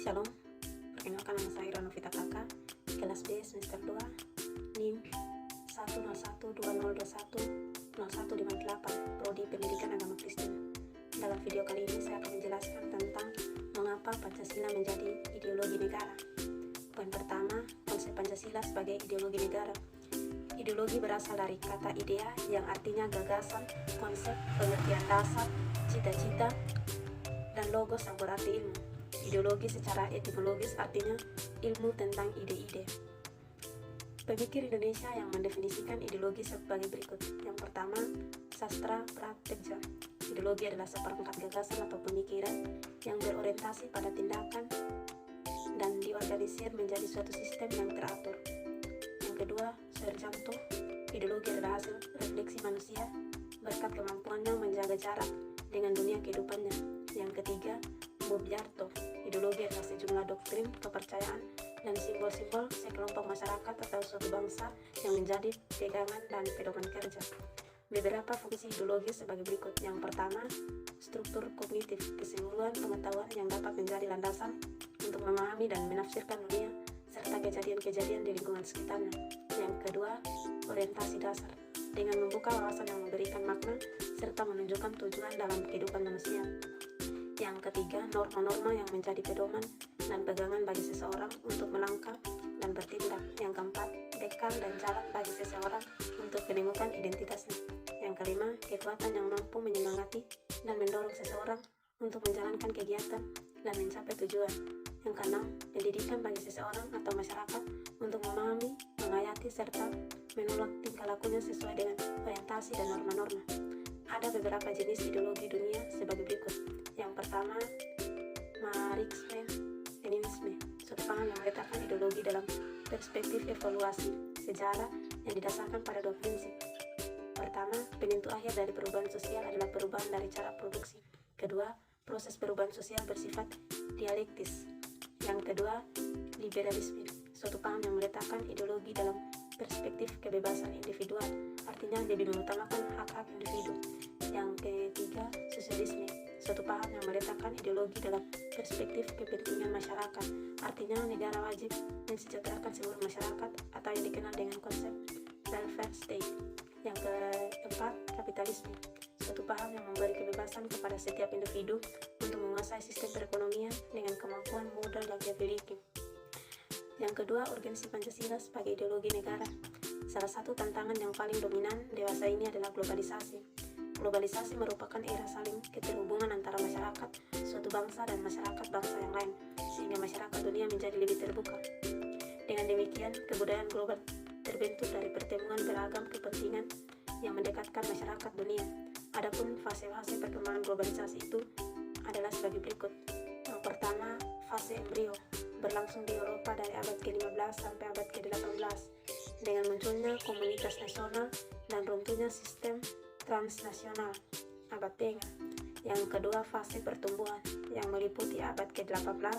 Shalom, perkenalkan nama saya Ranovita Kakak, kelas B semester 2, NIM 10120210158, Prodi Pendidikan Agama Kristen. Dalam video kali ini saya akan menjelaskan tentang mengapa Pancasila menjadi ideologi negara. Poin pertama, konsep Pancasila sebagai ideologi negara. Ideologi berasal dari kata idea yang artinya gagasan, konsep, pengertian dasar, cita-cita, dan logos yang berarti ilmu. Ideologi secara etimologis artinya ilmu tentang ide-ide. Pemikir Indonesia yang mendefinisikan ideologi sebagai berikut. Yang pertama, Sastra Pratedja. Ideologi adalah seperangkat gagasan atau pemikiran yang berorientasi pada tindakan dan diorganisir menjadi suatu sistem yang teratur. Yang kedua, Suharjanto. Ideologi adalah hasil refleksi manusia berkat kemampuannya menjaga jarak dengan dunia kehidupannya. Yang ketiga, Bubyarto. Ideologi adalah sejumlah doktrin, kepercayaan, dan simbol-simbol sekelompok masyarakat atau suatu bangsa yang menjadi pegangan dan pedoman kerja. Beberapa fungsi ideologi sebagai berikut. Yang pertama, struktur kognitif, keseluruhan pengetahuan yang dapat menjadi landasan untuk memahami dan menafsirkan dunia serta kejadian-kejadian di lingkungan sekitarnya. Yang kedua, orientasi dasar, dengan membuka wawasan yang memberikan makna serta menunjukkan tujuan dalam kehidupan manusia. Yang ketiga, norma-norma yang menjadi pedoman dan pegangan bagi seseorang untuk melangkah dan bertindak. Yang keempat, bekal dan jalan bagi seseorang untuk menemukan identitasnya. Yang kelima, kekuatan yang mampu menyemangati dan mendorong seseorang untuk menjalankan kegiatan dan mencapai tujuan. Yang keenam, pendidikan bagi seseorang atau masyarakat untuk memahami, menghayati, serta menolak tingkah lakunya sesuai dengan orientasi dan norma-norma. Ada beberapa jenis ideologi dunia sebagai berikut. Yang pertama, Marxisme-Leninisme, suatu paham yang meletakkan ideologi dalam perspektif evaluasi sejarah yang didasarkan pada dua prinsip. Pertama, penentu akhir dari perubahan sosial adalah perubahan dari cara produksi. Kedua, proses perubahan sosial bersifat dialektis. Yang kedua, liberalisme, suatu paham yang meletakkan ideologi dalam perspektif kebebasan individual, artinya lebih mengutamakan hak-hak individu. Yang ketiga, sosialisme, suatu paham yang meletakkan ideologi dalam perspektif kepentingan masyarakat, artinya negara wajib mensejahterakan seluruh masyarakat atau yang dikenal dengan konsep welfare state. Yang keempat, kapitalisme, suatu paham yang memberi kebebasan kepada setiap individu untuk menguasai sistem perekonomian dengan kemampuan modal yang dia miliki. Yang kedua, urgensi Pancasila sebagai ideologi negara. Salah satu tantangan yang paling dominan dewasa ini adalah globalisasi. Globalisasi merupakan era saling keterhubungan antara masyarakat suatu bangsa dan masyarakat bangsa yang lain, sehingga masyarakat dunia menjadi lebih terbuka. Dengan demikian, kebudayaan global terbentuk dari pertemuan beragam kepentingan yang mendekatkan masyarakat dunia. Adapun fase-fase perkembangan globalisasi itu adalah sebagai berikut. Yang pertama, fase embrio, berlangsung di Eropa dari abad ke-15 sampai abad ke-18 dengan munculnya komunitas nasional dan runtuhnya sistem transnasional abad Tengah. Yang kedua, fase pertumbuhan yang meliputi abad ke-18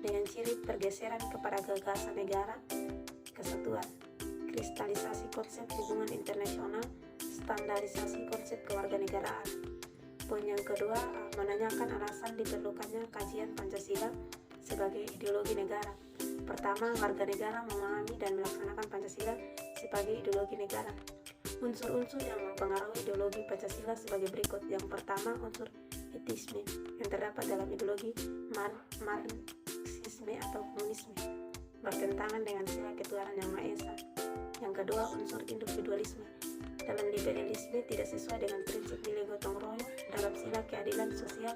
dengan ciri pergeseran kepada gagasan negara kesatuan, kristalisasi konsep hubungan internasional, standarisasi konsep kewarganegaraan. Poin yang kedua, menanyakan alasan diperlukannya kajian Pancasila sebagai ideologi negara. Pertama, warga negara memahami dan melaksanakan Pancasila sebagai ideologi negara. Unsur-unsur yang mempengaruhi ideologi Pancasila sebagai berikut. Yang pertama, unsur etisme yang terdapat dalam ideologi Marxisme atau komunisme, bertentangan dengan sila ketuhanan yang Maha Esa. Yang kedua, unsur individualisme. Dalam liberalisme tidak sesuai dengan prinsip nilai gotong royong dalam sila keadilan sosial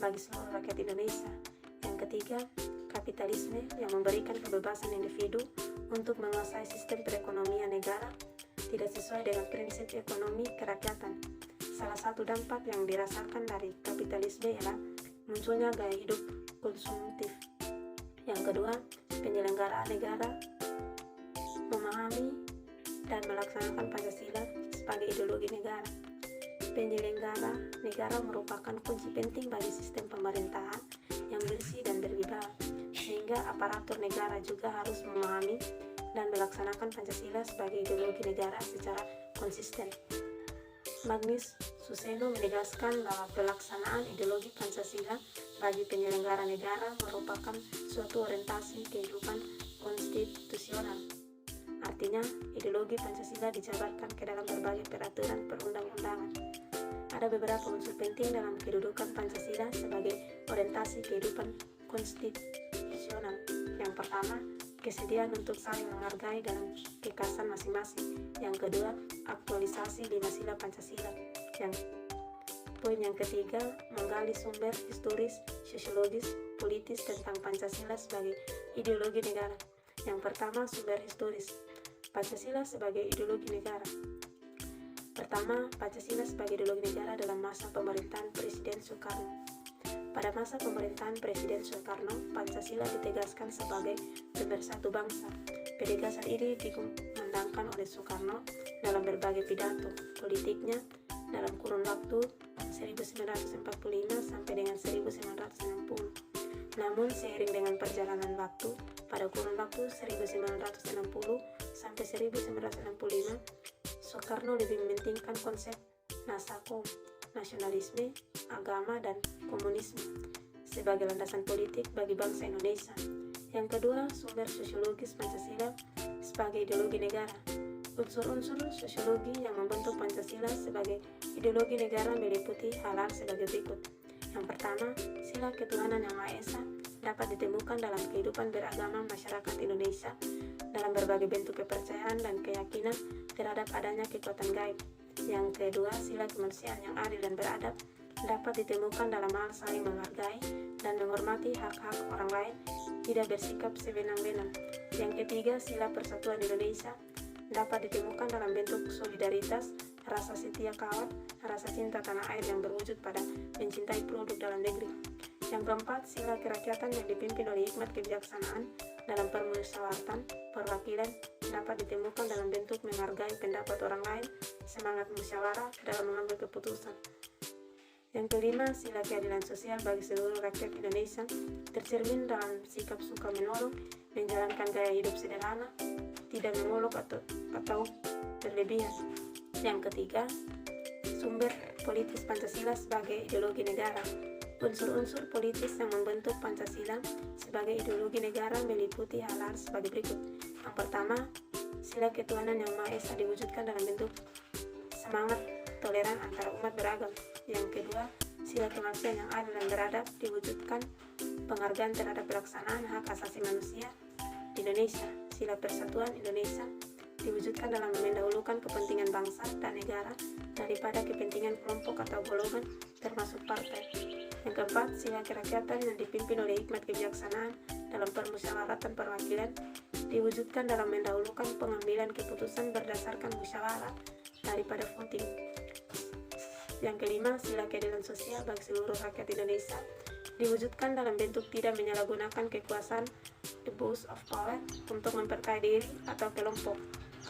bagi seluruh rakyat Indonesia. Yang ketiga, kapitalisme yang memberikan kebebasan individu untuk menguasai sistem perekonomian negara tidak sesuai dengan prinsip ekonomi kerakyatan. Salah satu dampak yang dirasakan dari kapitalisme ialah munculnya gaya hidup konsumtif. Yang kedua, penyelenggaraan negara memahami dan melaksanakan Pancasila sebagai ideologi negara. Penyelenggara negara merupakan kunci penting bagi sistem pemerintahan yang bersih dan berwibawa, sehingga aparatur negara juga harus memahami dan melaksanakan Pancasila sebagai ideologi negara secara konsisten. Magnus Suseno menegaskan bahwa pelaksanaan ideologi Pancasila bagi penyelenggara negara merupakan suatu orientasi kehidupan konstitusional. Artinya, ideologi Pancasila dijabarkan ke dalam berbagai peraturan perundang-undangan. Ada beberapa unsur penting dalam kedudukan Pancasila sebagai orientasi kehidupan konstitusional. Yang pertama, kesediaan untuk saling menghargai dalam kekhasan masing-masing. Yang kedua, aktualisasi 5 sila Pancasila. Poin yang ketiga, menggali sumber historis, sosiologis, politis tentang Pancasila sebagai ideologi negara. Yang pertama, sumber historis. Pancasila sebagai ideologi negara. Pertama, Pancasila sebagai ideologi negara dalam masa pemerintahan Presiden Soekarno. Pada masa pemerintahan Presiden Soekarno, Pancasila ditegaskan sebagai pemersatu bangsa. Penegasan ini dikumandangkan oleh Soekarno dalam berbagai pidato politiknya dalam kurun waktu 1945 sampai dengan 1960. Namun seiring dengan perjalanan waktu, pada kurun waktu 1960 sampai 1965, Soekarno lebih mementingkan konsep nasionalisme, agama, dan komunisme sebagai landasan politik bagi bangsa Indonesia. Yang kedua, sumber sosiologis Pancasila sebagai ideologi negara. Unsur-unsur sosiologi yang membentuk Pancasila sebagai ideologi negara meliputi hal-hal sebagai berikut. Yang pertama, sila ketuhanan yang Maha Esa dapat ditemukan dalam kehidupan beragama masyarakat Indonesia dalam berbagai bentuk kepercayaan dan keyakinan terhadap adanya kekuatan gaib. Yang kedua, sila kemanusiaan yang adil dan beradab dapat ditemukan dalam hal saling menghargai dan menghormati hak-hak orang lain, tidak bersikap sewenang-wenang. Yang ketiga, sila persatuan Indonesia dapat ditemukan dalam bentuk solidaritas, rasa setia kawan, rasa cinta tanah air yang berwujud pada mencintai produk dalam negeri. Yang keempat, sila kerakyatan yang dipimpin oleh hikmat kebijaksanaan dalam permusyawaratan perwakilan dapat ditemukan dalam bentuk menghargai pendapat orang lain, semangat musyawarah dalam mengambil keputusan. Yang kelima, sila keadilan sosial bagi seluruh rakyat Indonesia tercermin dalam sikap suka menolong, menjalankan gaya hidup sederhana, tidak mengolok atau berlebihan. Yang ketiga, sumber politis Pancasila sebagai ideologi negara. Unsur-unsur politis yang membentuk Pancasila sebagai ideologi negara meliputi hal-hal sebagai berikut. Yang pertama, sila ketuhanan yang Maha Esa diwujudkan dalam bentuk semangat toleran antara umat beragam. Yang kedua, sila kemanusiaan yang adil dan beradab diwujudkan penghargaan terhadap pelaksanaan hak asasi manusia di Indonesia. Sila persatuan Indonesia diwujudkan dalam mendahulukan kepentingan bangsa dan negara daripada kepentingan kelompok atau golongan termasuk partai. Yang keempat, sila kerakyatan yang dipimpin oleh hikmat kebijaksanaan dalam permusyawaratan perwakilan diwujudkan dalam mendahulukan pengambilan keputusan berdasarkan musyawarah daripada voting. Yang kelima, sila keadilan sosial bagi seluruh rakyat Indonesia diwujudkan dalam bentuk tidak menyalahgunakan kekuasaan abuse of power untuk memperkaya diri atau kelompok,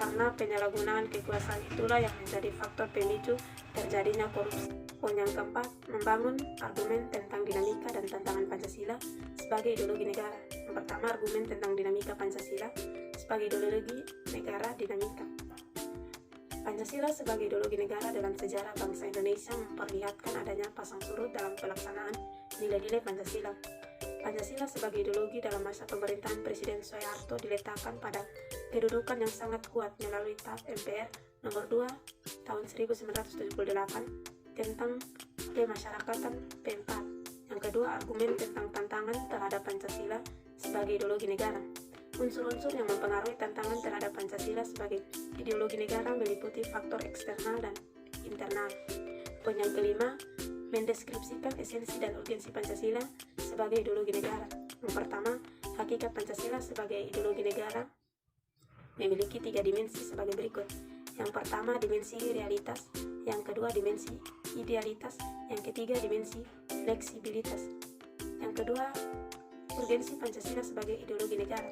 karena penyalahgunaan kekuasaan itulah yang menjadi faktor pemicu terjadinya korupsi. Poin yang keempat, membangun argumen tentang dinamika dan tantangan Pancasila sebagai ideologi negara. Yang pertama, argumen tentang dinamika Pancasila sebagai ideologi negara dinamika. Pancasila sebagai ideologi negara dalam sejarah bangsa Indonesia memperlihatkan adanya pasang surut dalam pelaksanaan nilai-nilai Pancasila. Pancasila sebagai ideologi dalam masa pemerintahan Presiden Soeharto diletakkan pada kedudukan yang sangat kuat melalui TAP MPR nomor 2 tahun 1978 tentang kemasyarakatan P4. Yang kedua, argumen tentang tantangan terhadap Pancasila sebagai ideologi negara. Unsur-unsur yang mempengaruhi tantangan terhadap Pancasila sebagai ideologi negara meliputi faktor eksternal dan internal. Poin yang kelima, mendeskripsikan esensi dan urgensi Pancasila sebagai ideologi negara. Yang pertama, hakikat Pancasila sebagai ideologi negara memiliki 3 dimensi sebagai berikut. Yang pertama, dimensi realitas. Yang kedua, dimensi idealitas. Yang ketiga, dimensi fleksibilitas. Yang kedua, urgensi Pancasila sebagai ideologi negara.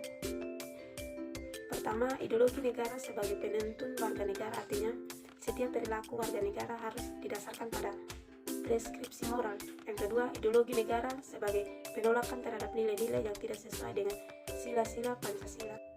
Pertama, ideologi negara sebagai penuntun warga negara, artinya setiap perilaku warga negara harus didasarkan pada preskripsi moral. Yang kedua, ideologi negara sebagai penolakan terhadap nilai-nilai yang tidak sesuai dengan sila-sila Pancasila.